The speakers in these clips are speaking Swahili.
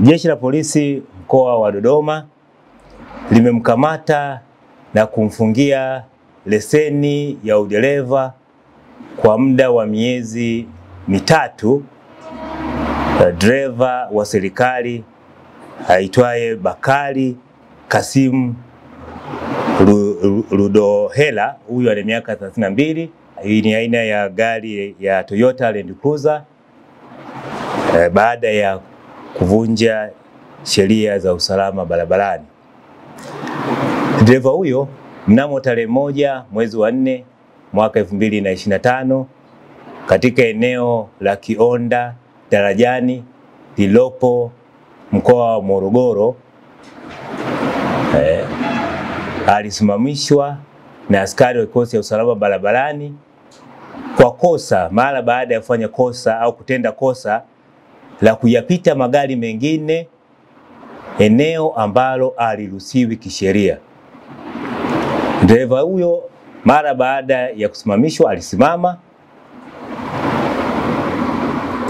Jeshi la Polisi mkoa wa Dodoma limemkamata na kumfungia leseni ya udereva kwa muda wa miezi mitatu dereva wa serikali aitwaye Bakari Kasim Rudohela. Huyu ana miaka 32. Hii ni aina ya gari ya Toyota Land Cruiser baada ya kuvunja sheria za usalama barabarani. Dereva huyo mnamo tarehe 1 mwezi wa 4 mwaka 2025 katika eneo la Kionda Darajani lilopo mkoa wa Morogoro alisimamishwa na askari wa kikosi cha usalama barabarani kwa kosa mara baada ya kufanya kosa au kutenda kosa la kuyapita magari mengine eneo ambalo aliruhusiwi kisheria. Dereva huyo mara baada ya kusimamishwa alisimama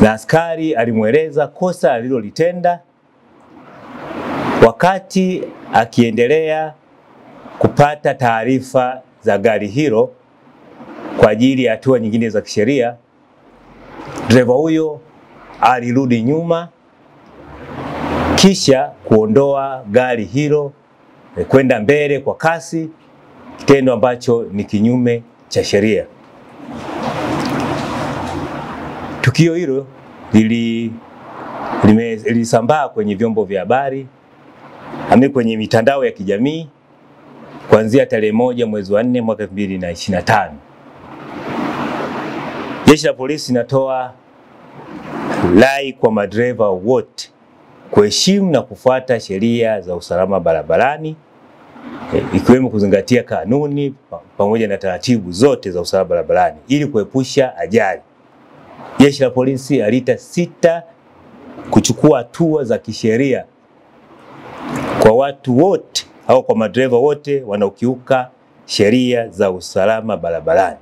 na askari alimweleza kosa alilolitenda. Wakati akiendelea kupata taarifa za gari hilo kwa ajili ya hatua nyingine za kisheria, dereva huyo alirudi nyuma kisha kuondoa gari hilo kwenda mbele kwa kasi, kitendo ambacho ni kinyume cha sheria. Tukio hilo lilisambaa kwenye vyombo vya habari, kwenye mitandao ya kijamii kuanzia tarehe 1 mwezi wa 4 mwaka 2025. Jeshi la Polisi linatoa rai kwa madereva wote kuheshimu na kufuata sheria za usalama barabarani, ikiwemo kuzingatia kanuni pamoja na taratibu zote za usalama barabarani ili kuepusha ajali. Jeshi la Polisi halitasita kuchukua hatua za kisheria kwa watu wote au kwa madereva wote wanaokiuka sheria za usalama barabarani.